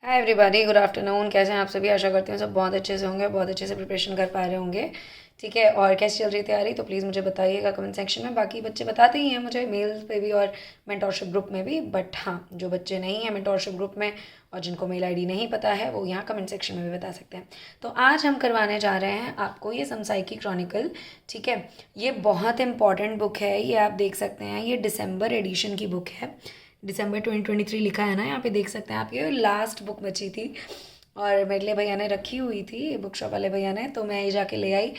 Hi everybody, good afternoon. कैसे हैं आप सभी? आशा करती हूँ सब बहुत अच्छे से होंगे, बहुत अच्छे से प्रिपरेशन कर पा रहे होंगे। ठीक है, और कैसी चल रही तैयारी तो प्लीज़ मुझे बताइएगा कमेंट सेक्शन में। बाकी बच्चे बताते ही हैं मुझे मेल्स पे भी और मेंटोरशिप ग्रुप में भी, बट हाँ, जो बच्चे नहीं हैं मेंटोरशिप ग्रुप में और जिनको मेल आईडी नहीं पता है वो यहाँ कमेंट सेक्शन में भी बता सकते हैं। तो आज हम करवाने जा रहे हैं आपको ये समसाइकी क्रॉनिकल। ठीक है, ये बहुत इंपॉर्टेंट बुक है। ये आप देख सकते हैं, ये दिसंबर एडिशन की बुक है। दिसंबर 2023 लिखा है ना, यहाँ पे देख सकते हैं आप। ये लास्ट बुक बची थी और मेरे लिए भैया ने रखी हुई थी, बुक शॉप वाले भैया ने, तो मैं ये जाके ले आई।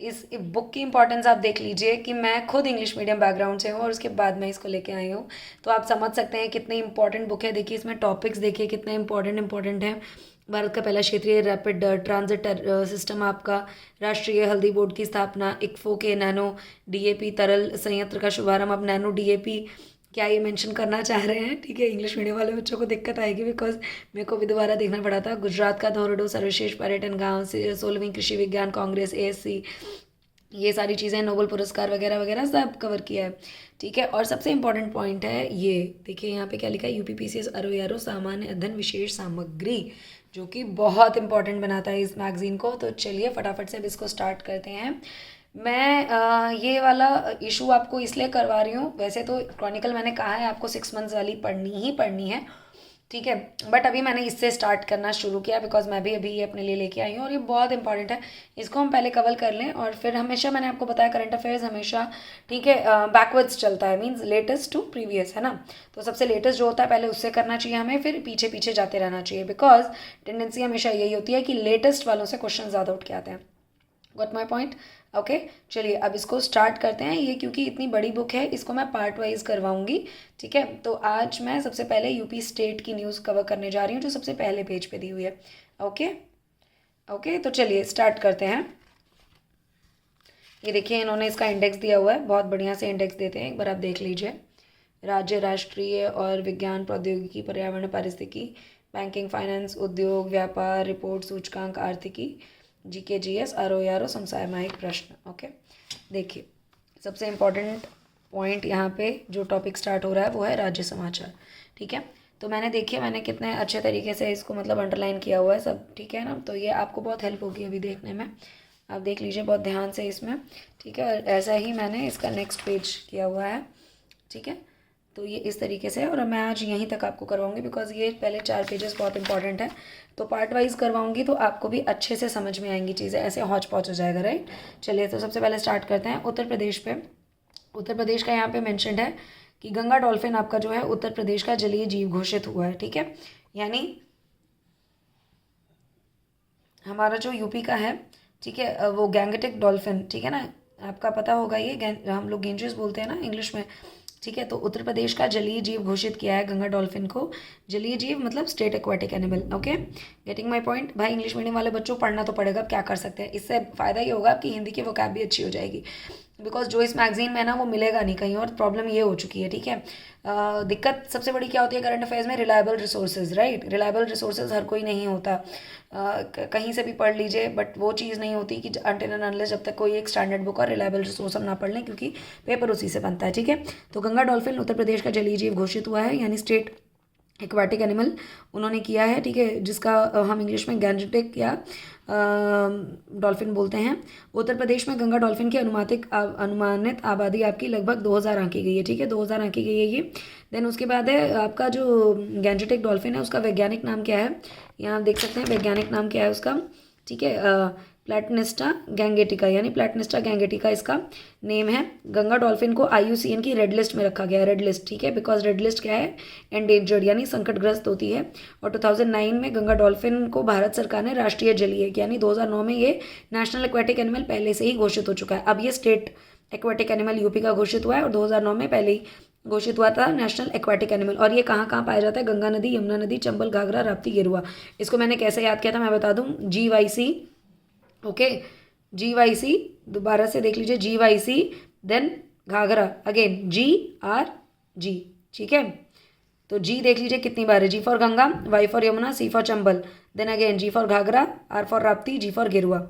इस बुक की इंपॉर्टेंस आप देख लीजिए कि मैं खुद इंग्लिश मीडियम बैकग्राउंड से हूँ और उसके बाद मैं इसको लेके आई हूँ। तो आप समझ सकते हैं कितनी इंपॉर्टेंट बुक है। देखिए इसमें टॉपिक्स देखिए कितने इंपॉर्टेंट है। भारत का पहला क्षेत्रीय रैपिड ट्रांजिट सिस्टम, आपका राष्ट्रीय हल्दी बोर्ड की स्थापना, इक्फो के नैनो डीएपी तरल संयंत्र का शुभारंभ। अब नैनो डीएपी क्या ये मेंशन करना चाह रहे हैं? ठीक है, इंग्लिश मीडियम वाले बच्चों को दिक्कत आएगी बिकॉज मेरे को भी दोबारा देखना पड़ा था। गुजरात का धोरडो सर्वश्रेष्ठ पर्यटन गांव से 16वीं कृषि विज्ञान कांग्रेस एएससी, ये सारी चीज़ें, नोबेल पुरस्कार वगैरह वगैरह सब कवर किया है। ठीक है, और सबसे इंपॉर्टेंट पॉइंट है ये देखिए यहाँ पे क्या लिखा है, यूपीपीसीएस आरओ सामान्य अध्ययन विशेष सामग्री, जो कि बहुत इंपॉर्टेंट बनाता है इस मैगजीन को। तो चलिए फटाफट से अब इसको स्टार्ट करते हैं। मैं ये वाला इशू आपको इसलिए करवा रही हूँ, वैसे तो क्रॉनिकल मैंने कहा है आपको 6 मंथ्स वाली पढ़नी ही पढ़नी है। ठीक है, बट अभी मैंने इससे स्टार्ट करना शुरू किया बिकॉज मैं भी अभी ये अपने लिए लेके आई हूँ और ये बहुत इंपॉर्टेंट है। इसको हम पहले कवर कर लें और फिर हमेशा मैंने आपको बताया करंट अफेयर्स हमेशा, ठीक है, बैकवर्ड्स चलता है, मीन्स लेटेस्ट टू प्रीवियस, है ना। तो सबसे लेटेस्ट जो होता है पहले उससे करना चाहिए हमें, फिर पीछे पीछे जाते रहना चाहिए बिकॉज टेंडेंसी हमेशा यही होती है कि लेटेस्ट वालों से क्वेश्चन ज़्यादा उठ के आते हैं। Got my point? ओके, चलिए अब इसको स्टार्ट करते हैं। ये क्योंकि इतनी बड़ी बुक है इसको मैं पार्ट वाइज करवाऊंगी। ठीक है, तो आज मैं सबसे पहले यूपी स्टेट की न्यूज़ कवर करने जा रही हूँ जो सबसे पहले पेज पे दी हुई है। ओके ओके, तो चलिए स्टार्ट करते हैं। ये देखिए इन्होंने इसका इंडेक्स दिया हुआ है, बहुत बढ़िया से इंडेक्स देते हैं, एक बार आप देख लीजिए। राज्य, राष्ट्रीय और विज्ञान, प्रौद्योगिकी, पर्यावरण, पारिस्थितिकी, बैंकिंग, फाइनेंस, उद्योग, व्यापार, रिपोर्ट, सूचकांक, आर्थिकी, जीके, जीएस, आरओ समसामयिक प्रश्न। ओके, देखिए सबसे इम्पोर्टेंट पॉइंट यहाँ पे जो टॉपिक स्टार्ट हो रहा है वो है राज्य समाचार। ठीक है, तो मैंने देखिए मैंने कितने अच्छे तरीके से इसको मतलब अंडरलाइन किया हुआ है सब, ठीक है ना। तो ये आपको बहुत हेल्प होगी अभी देखने में, आप देख लीजिए बहुत ध्यान से इसमें। ठीक है, और ऐसा ही मैंने इसका नेक्स्ट पेज किया हुआ है। ठीक है, तो ये इस तरीके से, और मैं आज यहीं तक आपको करवाऊंगी बिकॉज ये पहले 4 पेजेस बहुत इंपॉर्टेंट है। तो पार्ट वाइज करवाऊंगी तो आपको भी अच्छे से समझ में आएंगी चीज़ें, ऐसे हौच पौच हो जाएगा, राइट। चलिए तो सबसे पहले स्टार्ट करते हैं उत्तर प्रदेश पे। उत्तर प्रदेश का यहाँ पे मैंशनड है कि गंगा डॉल्फिन आपका जो है उत्तर प्रदेश का जलीय जीव घोषित हुआ है। ठीक है, यानी हमारा जो यूपी का है, ठीक है, वो गैंगेटिक डॉल्फिन, ठीक है ना, आपका पता होगा ये हम लोग गेंजेस बोलते हैं ना इंग्लिश में। ठीक है, तो उत्तर प्रदेश का जलीय जीव घोषित किया है गंगा डॉल्फिन को। जलीय जीव मतलब state aquatic animal. Okay, getting my point. भाई इंग्लिश मीडियम वाले बच्चों को पढ़ना तो पड़ेगा, अब क्या कर सकते हैं। इससे फ़ायदा ये होगा आपकी हिंदी की वोकैब भी अच्छी हो जाएगी बिकॉज जो इस मैगजीन में है ना वो मिलेगा नहीं कहीं और। प्रॉब्लम ये हो चुकी है, ठीक है। दिक्कत सबसे बड़ी क्या होती है करंट अफेयर्स में? Reliable resources, right. Reliable resources हर कोई नहीं होता, कहीं से भी पढ़ लीजिए, बट वो चीज़ नहीं होती कि अनटिल एंड अनलेस जब तक कोई एक स्टैंडर्ड बुक और रिलायबल रिसोर्स हम ना पढ़ लें, क्योंकि पेपर उसी से बनता है। ठीक है, तो गंगा डॉल्फिन उत्तर प्रदेश का जलीय जीव घोषित हुआ है, यानी स्टेट एक्वाटिक एनिमल उन्होंने किया है। ठीक है, जिसका हम इंग्लिश में गैंजेटिक या डॉल्फिन बोलते हैं। उत्तर प्रदेश में गंगा डॉल्फिन की अनुमानित आबादी आपकी लगभग 2000 आंकी गई है। ठीक है, 2000 आंकी गई है ये। देन उसके बाद है आपका जो गैंजेटिक डॉल्फिन है उसका वैज्ञानिक नाम क्या है, यहाँ देख सकते हैं वैज्ञानिक नाम क्या है उसका। ठीक है, प्लेटनिस्टा गैंगेटिका, यानी प्लेटनिस्टा गैंगेटिका इसका नेम है। गंगा डॉल्फिन को आईयूसीएन की रेड लिस्ट में रखा गया है, रेड लिस्ट। ठीक है, बिकॉज रेड लिस्ट क्या है? एंडेंजर्ड यानी संकटग्रस्त होती है। और 2009 में गंगा डॉल्फिन को भारत सरकार ने राष्ट्रीय जलीय, यानी 2009 में ये नेशनल एक्वेटिक एनिमल पहले से ही घोषित हो चुका है। अब ये स्टेट एक्वेटिक एनिमल यूपी का घोषित हुआ है और 2009 में पहले ही घोषित हुआ था नेशनल एक्वेटिक एनिमल। और ये कहाँ कहाँ पाया जाता है? गंगा नदी, यमुना नदी, चंबल, घाघरा, राप्ती, गेरुआ। इसको मैंने कैसे याद किया था मैं बता दूँ, GYC। ओके, GYC, दोबारा से देख लीजिए, GYC, then Ghaghara, again GRG। ठीक है, तो जी देख लीजिए कितनी बार है, G for Ganga, Y for Yamuna, C for Chambal, then again G for Ghaghara, R for Rapti, G for Girua.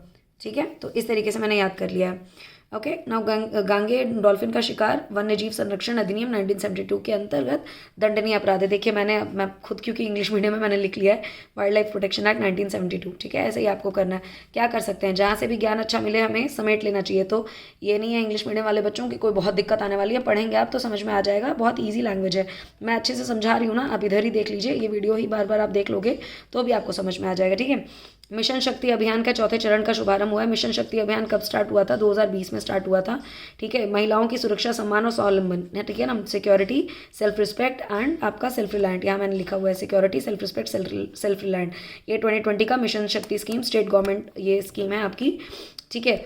ठीक है, तो इस तरीके से मैंने याद कर लिया है। ओके नाउ गांगे डॉल्फिन का शिकार वन्य जीव संरक्षण अधिनियम 1972 के अंतर्गत दंडनीय अपराध है। देखिए मैं खुद क्योंकि इंग्लिश मीडियम में मैंने लिख लिया है वाइल्ड लाइफ प्रोटेक्शन एक्ट 1972, ठीक है। ऐसे ही आपको करना है। क्या कर सकते हैं, जहाँ से भी ज्ञान अच्छा मिले हमें समेट लेना चाहिए। तो ये नहीं है इंग्लिश मीडियम वाले बच्चों की कोई बहुत दिक्कत आने वाली है, पढ़ेंगे आप तो समझ में आ जाएगा, बहुत ईजी लैंग्वेज है। मैं अच्छे से समझा रही हूँ ना, आप इधर ही देख लीजिए, ये वीडियो ही बार बार आप देख लोगे तो भी आपको समझ में आ जाएगा, ठीक है। मिशन शक्ति अभियान का चौथे चरण का शुभारंभ हुआ है। मिशन शक्ति अभियान कब स्टार्ट हुआ था? 2020 में स्टार्ट हुआ था, ठीक है। महिलाओं की सुरक्षा, सम्मान और स्वावलंबन, ठीक है ना। सिक्योरिटी, सेल्फ रिस्पेक्ट एंड आपका सेल्फ रिलायंट, यहाँ मैंने लिखा हुआ है security, self respect, self reliant. ये 2020 का मिशन शक्ति स्कीम, स्टेट गवर्नमेंट ये स्कीम है आपकी, ठीक है।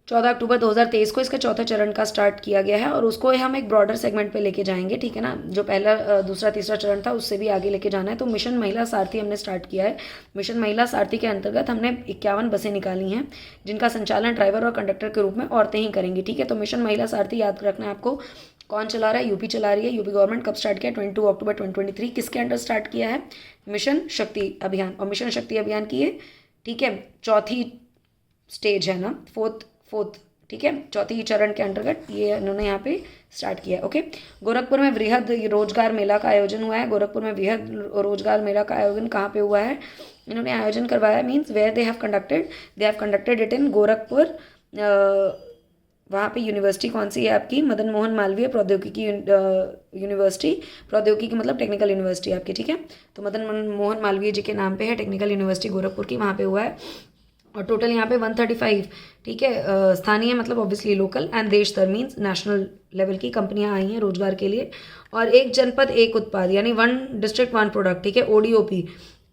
14 अक्टूबर 2023 को इसका चौथा चरण का स्टार्ट किया गया है और उसको हम एक ब्रॉडर सेगमेंट पे लेके जाएंगे, ठीक है ना। जो पहला दूसरा तीसरा चरण था उससे भी आगे लेके जाना है। तो मिशन महिला सारथी हमने स्टार्ट किया है। मिशन महिला सारथी के अंतर्गत हमने 51 बसें निकाली हैं जिनका संचालन ड्राइवर और कंडक्टर के रूप में औरतें ही करेंगी, ठीक है। तो मिशन महिला सारथी याद रखना है आपको। कौन चला रहा है? यूपी चला रही है। यूपी गवर्नमेंट कब स्टार्ट किया? 22 अक्टूबर 2023। किसके अंडर स्टार्ट किया है? मिशन शक्ति अभियान। और मिशन शक्ति अभियान की ये, ठीक है, चौथी स्टेज है ना, फोर्थ, ठीक है, चौथी चरण के अंतर्गत ये इन्होंने यहाँ पे स्टार्ट किया है। ओके, गोरखपुर में वृहद रोजगार मेला का आयोजन हुआ है। गोरखपुर में वृहद रोजगार मेला का आयोजन कहाँ पे हुआ है? इन्होंने आयोजन करवाया, means where they have conducted it in Gorakhpur. वहाँ पे यूनिवर्सिटी कौन सी है आपकी? मदन मोहन मालवीय प्रौद्योगिकी यूनिवर्सिटी। प्रौद्योगिकी मतलब टेक्निकल यूनिवर्सिटी आपकी, ठीक है। तो मदन मोहन मालवीय जी के नाम पे है टेक्निकल यूनिवर्सिटी गोरखपुर की, वहाँ पे हुआ है। और टोटल यहाँ पे 135, ठीक है, स्थानीय मतलब ऑब्वियसली लोकल एंड देश स्तर मीन्स नेशनल लेवल की कंपनियां आई हैं रोजगार के लिए। और एक जनपद एक उत्पाद यानी 1 डिस्ट्रिक्ट 1 प्रोडक्ट, ठीक है, ODOP,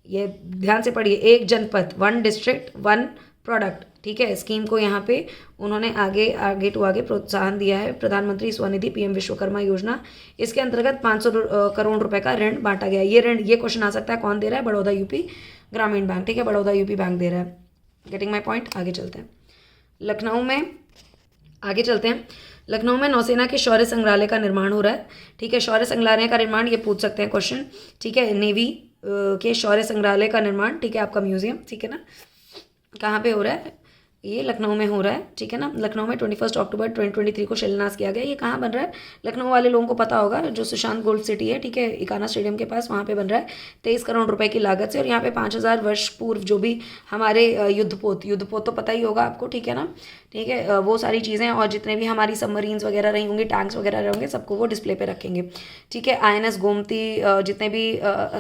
ये ध्यान से पढ़िए, एक जनपद 1 डिस्ट्रिक्ट 1 प्रोडक्ट, ठीक है। स्कीम को यहाँ पे उन्होंने आगे प्रोत्साहन दिया है। प्रधानमंत्री स्वनिधि PM विश्वकर्मा योजना, इसके अंतर्गत 500 करोड़ रुपए का ऋण बांटा गया है। ये ऋण, ये क्वेश्चन आ सकता है, कौन दे रहा है? बड़ौदा यूपी ग्रामीण बैंक, ठीक है, बड़ौदा यूपी बैंक दे रहा है। Getting my point. आगे चलते हैं। लखनऊ में नौसेना के शौर्य संग्रहालय का निर्माण हो रहा है, ठीक है। शौर्य संग्रहालय का निर्माण, ये पूछ सकते हैं क्वेश्चन, ठीक है। नेवी के शौर्य संग्रहालय का निर्माण, ठीक है, आपका म्यूजियम, ठीक है ना, कहाँ पे हो रहा है? ये लखनऊ में हो रहा है, ठीक है ना। लखनऊ में 21 अक्टूबर 2023 को शिलान्यास किया गया। ये कहाँ बन रहा है? लखनऊ वाले लोगों को पता होगा, जो सुशांत गोल्ड सिटी है, ठीक है, इकाना स्टेडियम के पास, वहाँ पे बन रहा है 23 करोड़ रुपए की लागत से। और यहाँ पे 5000 वर्ष पूर्व जो भी हमारे युद्धपोत तो पता ही होगा आपको, ठीक है ना, ठीक है, वो सारी चीज़ें और जितने भी हमारी सबमरीन्स वगैरह रही होंगी, टैंक्स वगैरह रहेंगे, सबको वो डिस्प्ले पे रखेंगे, ठीक है। INS गोमती, जितने भी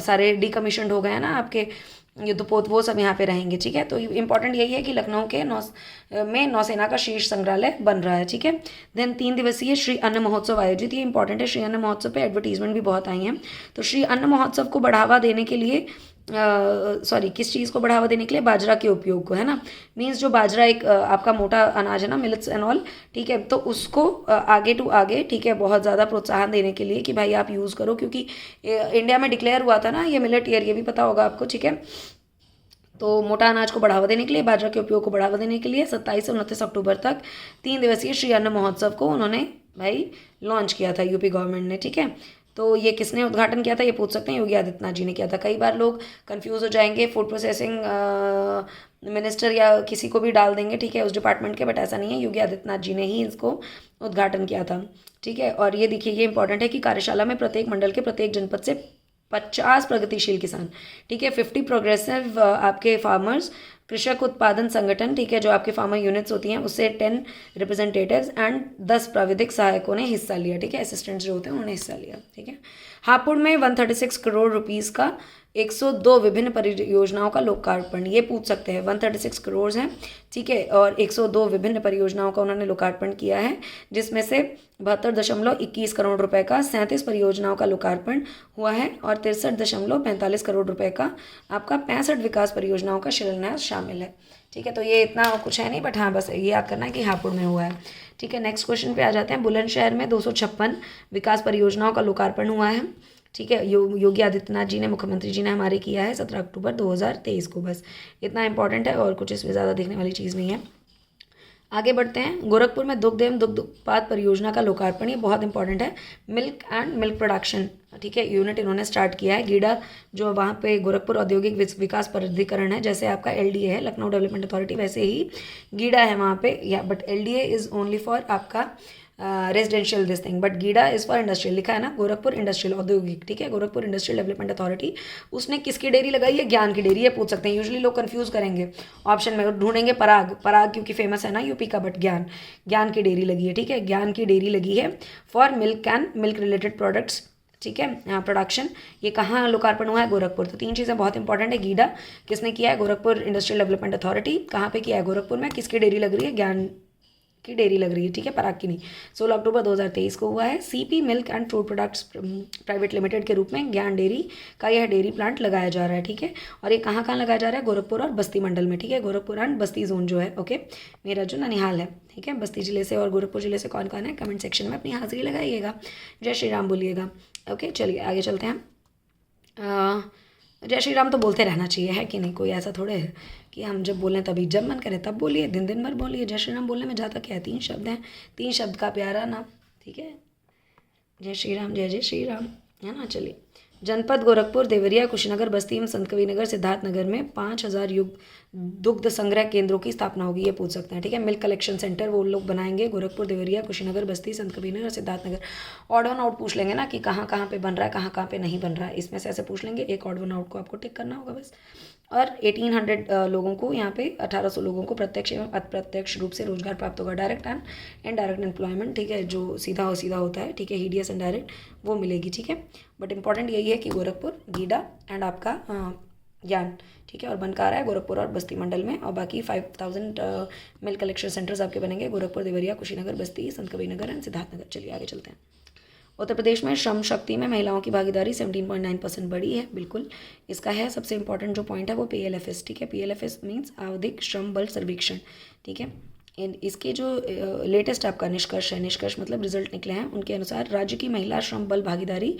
सारे डिकमीशन्ड हो गए हैं ना आपके युद्धपोत, वो सब यहाँ पे रहेंगे, ठीक है। तो इंपॉर्टेंट यही है कि लखनऊ के नौसेना का शीर्ष संग्रहालय बन रहा है, ठीक है। देन 3 दिवसीय श्री अन्न महोत्सव आयोजित, ये इंपॉर्टेंट है। श्री अन्न महोत्सव पे एडवर्टीजमेंट भी बहुत आई हैं। तो श्री अन्न महोत्सव को बढ़ावा देने के लिए किस चीज़ को बढ़ावा देने के लिए? बाजरा के उपयोग को, है ना। मीन्स जो बाजरा एक आपका मोटा अनाज है ना, मिलेट्स एंड ऑल, ठीक है, तो उसको आगे, ठीक है, बहुत ज़्यादा प्रोत्साहन देने के लिए कि भाई आप यूज़ करो, क्योंकि इंडिया में डिक्लेयर हुआ था ना ये मिलेट ईयर, ये भी पता होगा आपको, ठीक है। तो मोटा अनाज को बढ़ावा देने के लिए, बाजरा के उपयोग को बढ़ावा देने के लिए 27 से 29 अक्टूबर तक 3 दिवसीय श्री अन्न महोत्सव को उन्होंने भाई लॉन्च किया था यूपी गवर्नमेंट ने, ठीक है। तो ये किसने उद्घाटन किया था? ये पूछ सकते हैं, योगी आदित्यनाथ जी ने किया था। कई बार लोग कंफ्यूज हो जाएंगे, फूड प्रोसेसिंग मिनिस्टर या किसी को भी डाल देंगे, ठीक है, उस डिपार्टमेंट के, बट ऐसा नहीं है, योगी आदित्यनाथ जी ने ही इसको उद्घाटन किया था, ठीक है। और ये देखिए, ये इंपॉर्टेंट है कि कार्यशाला में प्रत्येक मंडल के प्रत्येक जनपद से 50 प्रगतिशील किसान, ठीक है, 50 प्रोग्रेसिव आपके फार्मर्स, कृषक उत्पादन संगठन, ठीक है, जो आपके फार्मर यूनिट्स होती हैं, उससे 10 रिप्रेजेंटेटिव्स एंड 10 प्राविधिक सहायकों ने हिस्सा लिया, ठीक है, असिस्टेंट्स जो होते हैं उन्होंने हिस्सा लिया, ठीक है। हापुड़ में 136 करोड़ रुपीस का 102 विभिन्न परियोजनाओं का लोकार्पण, ये पूछ सकते हैं। 136 करोड़ हैं, ठीक है, और 102 विभिन्न परियोजनाओं का उन्होंने लोकार्पण किया है, जिसमें से 72.21 करोड़ रुपए का 37 परियोजनाओं का लोकार्पण हुआ है और 63.45 करोड़ रुपए का आपका 65 विकास परियोजनाओं का शिलान्यास शामिल है, ठीक है। तो ये इतना कुछ है नहीं, बट हाँ बस ये याद करना है कि हापुड़ में हुआ है, ठीक है। नेक्स्ट क्वेश्चन पे आ जाते हैं। बुलंदशहर में 256 विकास परियोजनाओं का लोकार्पण हुआ है, ठीक है। योगी आदित्यनाथ जी ने, मुख्यमंत्री जी ने हमारे किया है 17 अक्टूबर 2023 को। बस इतना इंपॉर्टेंट है और कुछ इसमें ज़्यादा देखने वाली चीज़ नहीं है। आगे बढ़ते हैं। गोरखपुर में दुग्ध एवं दुग्ध उत्पाद परियोजना का लोकार्पण, ये बहुत इंपॉर्टेंट है। मिल्क एंड मिल्क प्रोडक्शन, ठीक है, यूनिट इन्होंने स्टार्ट किया है। गीडा जो वहाँ पे गोरखपुर औद्योगिक विकास प्राधिकरण है, जैसे आपका एलडीए है लखनऊ डेवलपमेंट अथॉरिटी, वैसे ही गीडा है वहाँ पे, या but LDA is only for आपका residential this thing, but GIDA is for industrial, लिखा है ना, गोरखपुर इंडस्ट्रियल औद्योगिक, ठीक है, गोरखपुर इंडस्ट्रियल डेवलपमेंट अथॉरिटी। उसने किसकी डेयरी लगाई है? ज्ञान की डेयरी, ये पूछ सकते हैं, यूजुअली लोग कंफ्यूज करेंगे ऑप्शन में, ढूंढेंगे पराग, पराग क्योंकि फेमस है ना यूपी का, बट ज्ञान, ज्ञान की डेयरी लगी है, ठीक है, ज्ञान की डेयरी लगी है for milk and milk related products, ठीक है, प्रोडक्शन। ये कहाँ लोकार्पण हुआ है? गोरखपुर। तो 3 चीज़ें बहुत इंपॉर्टेंट है। गीडा किसने किया है? Gorakhpur industrial development authority. कहाँ पे किया है? गोरखपुर में। किसकी डेयरी लग रही है? ज्ञान की डेयरी लग रही है, ठीक है, पराग की नहीं। 16 अक्टूबर 2023 को हुआ है। CP milk and food products private limited के रूप में ज्ञान डेयरी का यह डेयरी प्लांट लगाया जा रहा है, ठीक है। और ये कहाँ कहाँ लगाया जा रहा है? गोरखपुर और बस्ती मंडल में, ठीक है, गोरखपुर एंड बस्ती जोन जो है, ओके, मेरा जो ननिहाल है, ठीक है। बस्ती जिले से और गोरखपुर जिले से कौन कौन है? कमेंट सेक्शन में अपनी हाजिरी लगाइएगा, जय श्री राम बोलिएगा, ओके। चलिए आगे चलते हैं। जय श्री राम तो बोलते रहना चाहिए, है कि नहीं? कोई ऐसा थोड़े है कि हम जब बोलें तभी, जब मन करे तब बोलिए, दिन दिन भर बोलिए। जय श्री राम बोलने में जाता क्या है? 3 शब्द हैं, 3 शब्द का प्यारा नाम, ठीक है, जय श्री राम, जय जय श्री राम, है ना। चलिए, जनपद गोरखपुर, देवरिया, कुशीनगर, बस्ती एवं संतकबीरनगर, सिद्धार्थनगर में 5000 युग दुग्ध संग्रह केंद्रों की स्थापना होगी, ये पूछ सकते हैं, ठीक है। मिल्क कलेक्शन सेंटर वो लोग बनाएंगे, गोरखपुर, देवरिया, कुशीनगर, बस्ती, Sant Kabir Nagar, Siddharthnagar. Odd one out पूछ लेंगे ना कि कहाँ कहाँ पे बन रहा है, कहाँ कहाँ पे नहीं बन रहा है, इसमें से ऐसे पूछ लेंगे। एक ऑड वन आउट को आपको टिक करना होगा बस। और 1800 लोगों को यहाँ पे, 1800 लोगों को प्रत्यक्ष एवं अप्रत्यक्ष रूप से रोजगार प्राप्त होगा। डायरेक्ट एंड इनडायरेक्ट एम्प्लॉयमेंट, ठीक है, जो सीधा होता है, ठीक है, हीडियस एंड डायरेक्ट, वो मिलेगी, ठीक है। बट इंपॉर्टेंट यही है कि गोरखपुर, गीडा एंड आपका ज्ञान, ठीक है, और बन का रहा है गोरखपुर और बस्ती मंडल में। और बाकी 5000 मिल्क कलेक्शन सेंटर्स आपके बनेंगे गोरखपुर, देवरिया, कुशीनगर, बस्ती, संतकबीरनगर एंड सिद्धार्थनगर। चलिए आगे चलते हैं। उत्तर प्रदेश में श्रम शक्ति में महिलाओं की भागीदारी 17.9% बढ़ी है, बिल्कुल। इसका है सबसे इंपॉर्टेंट जो पॉइंट है वो PLFS, ठीक है, PLFS मीन्स आवधिक श्रम बल सर्वेक्षण, ठीक है। इसके जो लेटेस्ट आपका निष्कर्ष है, निष्कर्ष मतलब रिजल्ट निकले हैं, उनके अनुसार राज्य की महिला श्रम बल भागीदारी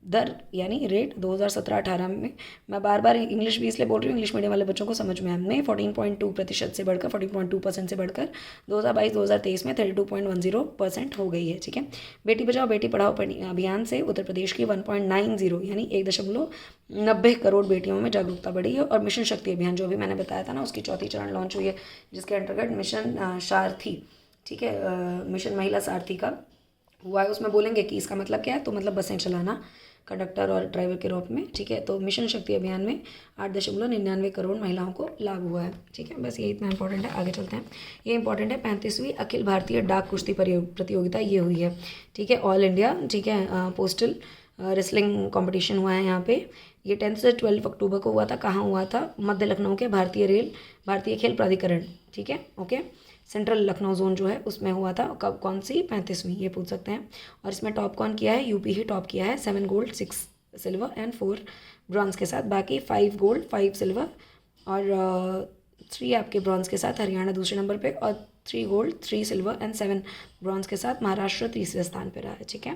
दर यानी रेट 2017-18 में, मैं बार बार इंग्लिश भी इसलिए बोल रही हूँ, इंग्लिश मीडियम वाले बच्चों को समझ में, हमने 14.2% से बढ़कर 14.2% से बढ़कर 2022-2023 में 32.10% हो गई है, ठीक है। बेटी बचाओ बेटी पढ़ाओ अभियान से उत्तर प्रदेश की 1.90 यानी 1.90 करोड़ बेटियों में जागरूकता बढ़ी है। और मिशन शक्ति अभियान जो भी मैंने बताया था ना, उसकी 4थी चरण लॉन्च हुई है, जिसके अंतर्गत मिशन सारथी, ठीक है, मिशन महिला सारथी का हुआ है। उसमें बोलेंगे कि इसका मतलब क्या है, तो मतलब बसें चलाना कंडक्टर और ड्राइवर के रूप में, ठीक है। तो मिशन शक्ति अभियान में 8.99 करोड़ महिलाओं को लाभ हुआ है, ठीक है। बस ये इतना इंपॉर्टेंट है, आगे चलते हैं। ये इंपॉर्टेंट है, 35वीं अखिल भारतीय डाक कुश्ती प्रतियोगिता ये हुई है, ठीक है, ऑल इंडिया, ठीक है, पोस्टल रेसलिंग कंपटीशन हुआ है यहाँ पे। ये 10 से 12 अक्टूबर को हुआ था। कहाँ हुआ था? मध्य लखनऊ के भारतीय खेल प्राधिकरण, ठीक है, ओके, सेंट्रल लखनऊ जोन जो है उसमें हुआ था। कब, कौन सी? 35वीं, ये पूछ सकते हैं। और इसमें टॉप कौन किया है? यूपी ही टॉप किया है, 7 गोल्ड 6 सिल्वर एंड 4 ब्रॉन्ज के साथ। बाकी 5 गोल्ड 5 सिल्वर और 3 आपके ब्रॉन्ज के साथ हरियाणा दूसरे नंबर पे, और 3 गोल्ड 3 सिल्वर एंड 7 ब्रॉन्ज के साथ महाराष्ट्र तीसरे स्थान पर रहा है, ठीक है।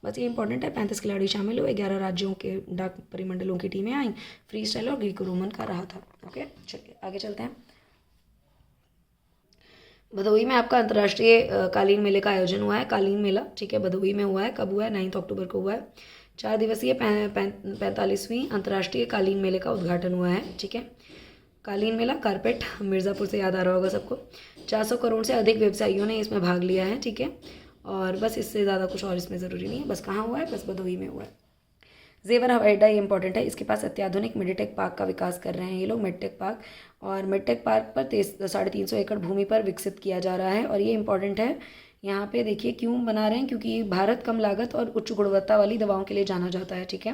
बस ये इंपॉर्टेंट है। 35 खिलाड़ी शामिल हुए, 11 राज्यों के डाक परिमंडलों की टीमें आई, फ्री स्टाइल और ग्रीको रोमन का रहा था, ओके। चलिए आगे चलते हैं। भदोही में आपका अंतर्राष्ट्रीय कालीन मेले का आयोजन हुआ है, कालीन मेला, ठीक है, भदोही में हुआ है। कब हुआ है? 9 अक्टूबर को हुआ है। 4 दिवसीय 45वीं अंतर्राष्ट्रीय कालीन मेले का उद्घाटन हुआ है, ठीक है। कालीन मेला कारपेट मिर्ज़ापुर से याद आ रहा होगा सबको। 400 करोड़ से अधिक व्यवसायियों ने इसमें भाग लिया है, ठीक है। और बस इससे ज़्यादा कुछ और इसमें ज़रूरी नहीं है। बस कहाँ हुआ है? बस भदोही में हुआ है। जेवर हवाई अड्डा, ये इंपॉर्टेंट है, इसके पास अत्याधुनिक मेडिटेक पार्क का विकास कर रहे हैं ये लोग, मेडटेक पार्क। और मेडटेक पार्क पर 350 एकड़ भूमि पर विकसित किया जा रहा है। और ये इंपॉर्टेंट है, यहाँ पे देखिए क्यों बना रहे हैं, क्योंकि भारत कम लागत और उच्च गुणवत्ता वाली दवाओं के लिए जाना जाता है, ठीक है।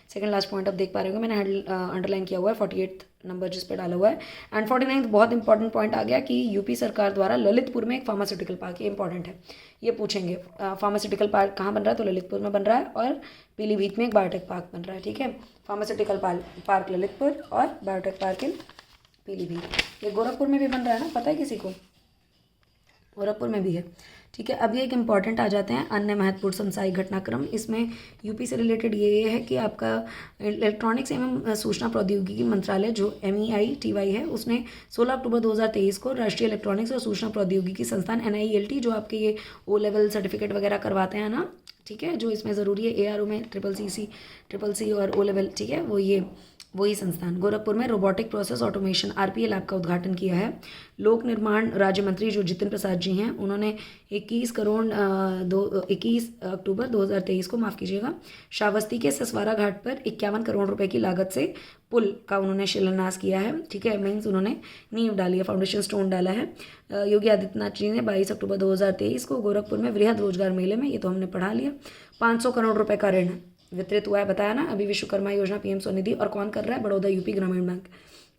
सेकंड लास्ट पॉइंट आप देख पा रहे हो, मैंने अंडरलाइन किया हुआ है 48 नंबर जिस पे डाला हुआ है। एंड 49 बहुत इंपॉर्टेंट पॉइंट आ गया कि यूपी सरकार द्वारा ललितपुर में एक फार्मास्यूटिकल पार्क, ये इंपॉर्टेंट है, ये पूछेंगे। फार्मास्यूटिकल पार्क कहाँ बन रहा है? तो ललितपुर में बन रहा है। और पीलीभीत में एक बायोटेक पार्क बन रहा है, ठीक है। फार्मास्यूटिकल पार्क ललितपुर और बायोटेक पार्क इन पीलीभीत। ये गोरखपुर में भी बन रहा है ना, पता है किसी को? गोरखपुर में भी है, ठीक है। अभी एक इम्पॉर्टेंट आ जाते हैं अन्य महत्वपूर्ण समसामयिक घटनाक्रम। इसमें यूपी से रिलेटेड ये है कि आपका इलेक्ट्रॉनिक्स एवं सूचना प्रौद्योगिकी मंत्रालय जो MEITY है, उसने 16 अक्टूबर 2023 को राष्ट्रीय इलेक्ट्रॉनिक्स और सूचना प्रौद्योगिकी संस्थान NIELT, जो आपके ये O लेवल सर्टिफिकेट वगैरह करवाते हैं ना, ठीक है, जो इसमें ज़रूरी है ARO में CCC और O लेवल, ठीक है, वही संस्थान गोरखपुर में robotic process automation RPA lab का उद्घाटन किया है। लोक निर्माण राज्य मंत्री जो जितिन प्रसाद जी हैं, उन्होंने 21 अक्टूबर 2023 को, माफ़ कीजिएगा, श्रावस्ती के ससवारा घाट पर 51 करोड़ रुपए की लागत से पुल का उन्होंने शिलान्यास किया है, ठीक है। मीन्स उन्होंने नींव डाली है, फाउंडेशन स्टोन डाला है। योगी आदित्यनाथ जी ने 22 अक्टूबर 2023 को गोरखपुर में वृहद रोजगार मेले में, ये तो हमने पढ़ा लिया, 500 करोड़ रुपए का ऋण वितरित हुआ है, बताया ना अभी। विश्वकर्मा योजना, PM स्वनिधि, और कौन कर रहा है? बड़ौदा UP ग्रामीण बैंक,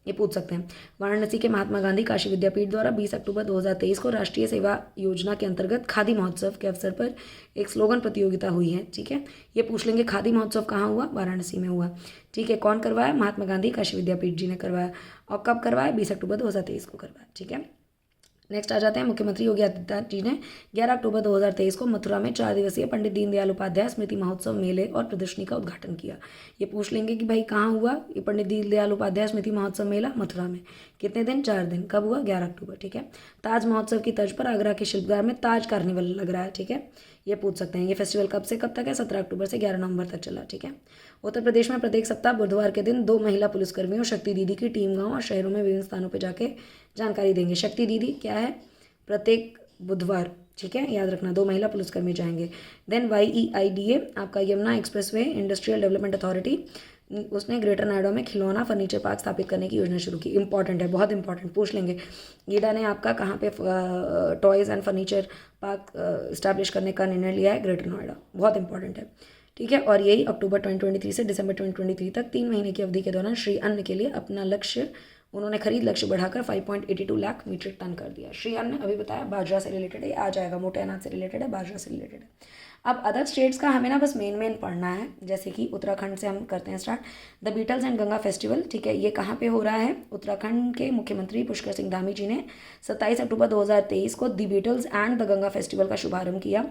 ये पूछ सकते हैं। वाराणसी के महात्मा गांधी काशी विद्यापीठ द्वारा 20 अक्टूबर 2023 को राष्ट्रीय सेवा योजना के अंतर्गत खादी महोत्सव के अवसर पर एक स्लोगन प्रतियोगिता हुई है, ठीक है। ये पूछ लेंगे खादी महोत्सव कहाँ हुआ? वाराणसी में हुआ, ठीक है। कौन करवाया? महात्मा गांधी काशी विद्यापीठ जी ने करवाया। और कब करवाया? 20 अक्टूबर 2023 को करवाया, ठीक है। नेक्स्ट आ जाते हैं, मुख्यमंत्री योगी आदित्यनाथ जी ने 11 अक्टूबर 2023 को मथुरा में 4 दिवसीय पंडित दीनदयाल उपाध्याय स्मृति महोत्सव मेले और प्रदर्शनी का उद्घाटन किया। ये पूछ लेंगे कि भाई कहाँ हुआ ये पंडित दीनदयाल उपाध्याय स्मृति महोत्सव मेला? मथुरा में। कितने दिन? 4 दिन। कब हुआ? 11 अक्टूबर, ठीक है। ताज महोत्सव की तर्ज पर आगरा के शिल्पगार में ताज कार्निवल लग रहा है, ठीक है, ये पूछ सकते हैं। ये फेस्टिवल कब से कब तक है? 17 अक्टूबर से 11 नवंबर तक चला, ठीक है। उत्तर प्रदेश में प्रत्येक सप्ताह बुधवार के दिन 2 महिला पुलिसकर्मियों शक्ति दीदी की टीम गाँव और शहरों में विभिन्न स्थानों पर जाके जानकारी देंगे। शक्ति दीदी क्या है? प्रत्येक बुधवार, ठीक है, याद रखना, 2 महिला पुलिसकर्मी जाएंगे। देन YEIDA आपका Yamuna expressway industrial development authority, उसने ग्रेटर नोएडा में खिलौना फर्नीचर पार्क स्थापित करने की योजना शुरू की। इंपॉर्टेंट है, बहुत इंपॉर्टेंट, पूछ लेंगे। ईडा ने आपका कहाँ पे toys and furniture park establish करने का निर्णय लिया है? ग्रेटर नोएडा, बहुत इंपॉर्टेंट है, ठीक है। और यही अक्टूबर 2023 से दिसंबर 2023 तक 3 महीने की अवधि के दौरान श्री अन्न के लिए अपना लक्ष्य, उन्होंने खरीद लक्ष्य बढ़ाकर 5.82 लाख मीट्रिक टन कर दिया। श्री अन्न अभी बताया बाजरा से रिलेटेड है, आ जाएगा, मोटे अनाज से रिलेटेड है, बाजरा से रिलेटेड है। अब अदर स्टेट्स का हमें ना बस मेन पढ़ना है, जैसे कि उत्तराखंड से हम करते हैं start. The Beatles and Ganga festival, ठीक है, ये कहाँ पे हो रहा है? उत्तराखंड के मुख्यमंत्री पुष्कर सिंह धामी जी ने 27 अक्टूबर 2023 को the Beatles and the Ganga festival का शुभारंभ किया।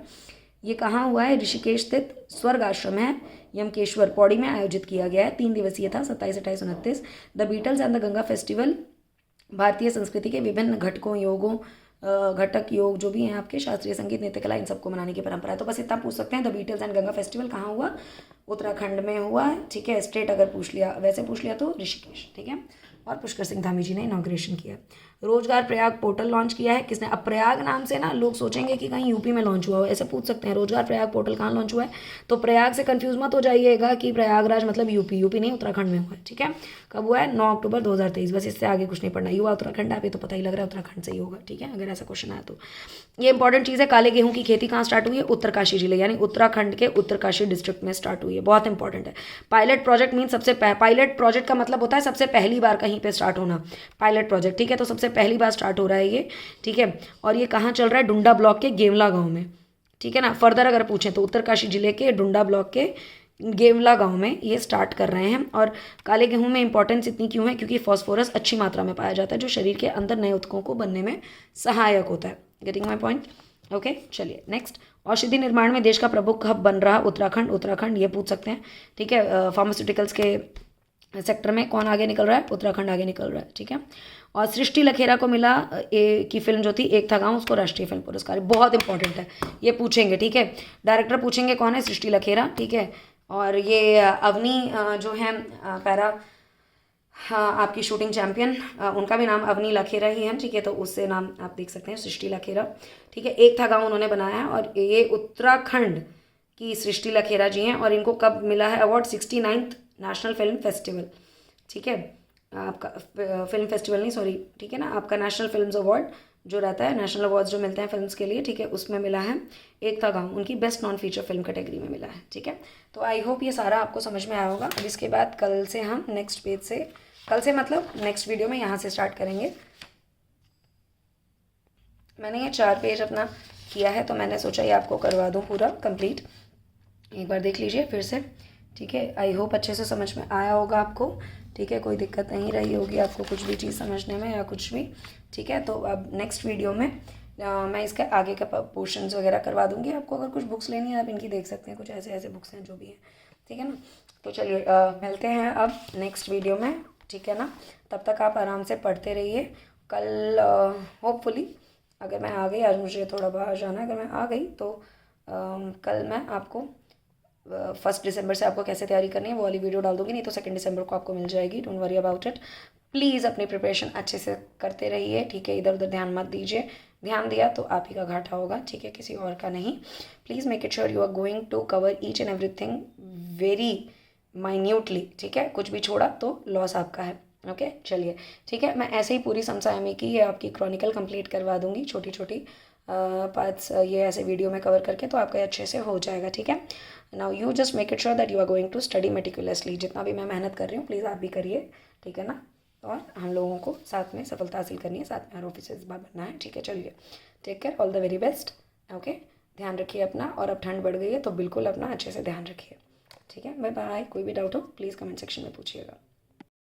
ये कहाँ हुआ है? ऋषिकेश स्थित स्वर्ग आश्रम है, यमकेश्वर पौड़ी में आयोजित किया गया है। 3 दिवसीय था, 27, 28, 29। The Beatles and the Ganga festival भारतीय संस्कृति के विभिन्न घटक योग जो भी हैं आपके, शास्त्रीय संगीत, नृत्य कला, इन सबको मनाने की परंपरा है। तो बस इतना पूछ सकते हैं। The Beatles and Ganga festival कहाँ हुआ? उत्तराखंड में हुआ है, ठीक है। स्टेट अगर पूछ लिया, वैसे पूछ लिया तो ऋषिकेश, ठीक है। और पुष्कर सिंह धामी जी ने इनॉग्रेशन किया। रोजगार प्रयाग पोर्टल लॉन्च किया है किसने? अब प्रयाग नाम से ना लोग सोचेंगे कि कहीं यूपी में लॉन्च हुआ हो, ऐसे पूछ सकते हैं। रोजगार प्रयाग पोर्टल कहाँ लॉन्च हुआ है? तो प्रयाग से कंफ्यूज मत हो जाइएगा कि प्रयागराज मतलब यूपी नहीं, उत्तराखंड में हुआ है, ठीक है। कब हुआ है? 9 अक्टूबर 2023, बस इससे आगे कुछ नहीं पढ़ना। युवा उत्तराखंड आप, ये तो पता ही लग रहा है उत्तराखंड से ही होगा, ठीक है, अगर ऐसा क्वेश्चन आया तो। ये इंपॉर्टेंट चीज़ है। काले गेहूं की खेती कहाँ स्टार्ट हुई है? उत्तरकाशी जिले, यानी उत्तराखंड के उत्तरकाशी डिस्ट्रिक्ट में स्टार्ट हुई है, बहुत इंपॉर्टेंट है। Pilot project mean pilot project का मतलब होता है सबसे पहली बार कहीं पे स्टार्ट होना, पायलट प्रोजेक्ट, ठीक है। तो सबसे पहली बार स्टार्ट हो रहा है ये, ठीक है। और ये कहाँ चल रहा है? डुंडा ब्लॉक के गेवला गांव में, ठीक है ना। फर्दर अगर पूछें तो उत्तरकाशी जिले के डुंडा ब्लॉक के गेवला गांव में ये स्टार्ट कर रहे हैं। और काले गेहूं में इंपॉर्टेंस इतनी क्यों है? क्योंकि फॉस्फोरस अच्छी मात्रा में पाया जाता है, जो शरीर के अंदर नए ऊतकों को बनने में सहायक होता है। Getting my point? ओके, चलिए नेक्स्ट। औषधि निर्माण में देश का प्रमुख हब बन रहा उत्तराखंड, ये पूछ सकते हैं, ठीक है। फार्मास्यूटिकल्स के सेक्टर में कौन आगे निकल रहा है? उत्तराखंड आगे निकल रहा है, ठीक है। और सृष्टि लखेरा को मिला की फिल्म जो थी एक था गाँव, उसको राष्ट्रीय फिल्म पुरस्कार, बहुत इंपॉर्टेंट है, ये पूछेंगे, ठीक है। डायरेक्टर पूछेंगे कौन है? सृष्टि लखेरा, ठीक है। और ये अवनी जो है पैरा, हाँ, आपकी शूटिंग चैंपियन, उनका भी नाम अवनी लखेरा ही है, ठीक है। तो उससे नाम आप देख सकते हैं, सृष्टि लखेरा, ठीक है। एक था गाँव उन्होंने बनाया है, और ये उत्तराखंड की सृष्टि लखेरा जी हैं। और इनको कब मिला है award? 69th national film festival, ठीक है। आपका फिल्म फेस्टिवल नहीं, सॉरी, ठीक है ना, आपका नेशनल फिल्म्स अवार्ड जो रहता है, नेशनल अवार्ड्स जो मिलते हैं फिल्म्स के लिए, ठीक है, उसमें मिला है एक था गाँव, उनकी best non feature film category में मिला है, ठीक है। तो आई होप ये सारा आपको समझ में आया होगा। अब इसके बाद कल से हम नेक्स्ट पेज से, कल से मतलब नेक्स्ट वीडियो में यहाँ से स्टार्ट करेंगे। मैंने ये 4 पेज अपना किया है, तो मैंने सोचा ये आपको करवा दूँ पूरा कंप्लीट। एक बार देख लीजिए फिर से, ठीक है। आई होप अच्छे से समझ में आया होगा आपको, ठीक है, कोई दिक्कत नहीं रही होगी आपको कुछ भी चीज़ समझने में या कुछ भी, ठीक है। तो अब नेक्स्ट वीडियो में मैं इसका आगे का पोर्शंस वगैरह करवा दूँगी आपको। अगर कुछ बुक्स लेनी है आप इनकी देख सकते हैं, कुछ ऐसे ऐसे बुक्स हैं जो भी हैं, ठीक है ना। तो चलिए मिलते हैं अब नेक्स्ट वीडियो में, ठीक है ना। तब तक आप आराम से पढ़ते रहिए। कल होपफुली अगर मैं आ गई, आज मुझे थोड़ा बाहर जाना है, अगर मैं आ गई तो कल मैं आपको 1 दिसंबर से आपको कैसे तैयारी करनी है वो वाली वीडियो डाल दूँगी, नहीं तो 2 दिसंबर को आपको मिल जाएगी। Don't worry about it. Please अपनी प्रिपरेशन अच्छे से करते रहिए, ठीक है। इधर उधर ध्यान मत दीजिए, ध्यान दिया तो आप ही का घाटा होगा, ठीक है, किसी और का नहीं। Please make it sure you are going to cover each and everything very minutely, ठीक है। कुछ भी छोड़ा तो लॉस आपका है, ओके। चलिए ठीक है, मैं ऐसे ही पूरी समसामयिकी की ये आपकी क्रॉनिकल कंप्लीट करवा दूंगी, छोटी छोटी पार्ट्स ये ऐसे वीडियो में कवर करके, तो आपका अच्छे से हो जाएगा, ठीक है। Now you just make it sure that you are going to study meticulously. जितना भी मैं मेहनत कर रही हूँ प्लीज़ आप भी करिए, ठीक है ना। और हम लोगों को साथ में सफलता हासिल करनी है, साथ में हर ऑफिस इस बार बनना है, ठीक है। चलिए take care, all the very best, okay. ध्यान रखिए अपना, और अब ठंड बढ़ गई है तो बिल्कुल अपना अच्छे से ध्यान रखिए, ठीक है। Bye bye. कोई भी डाउट हो प्लीज़ कमेंट सेक्शन में पूछिएगा।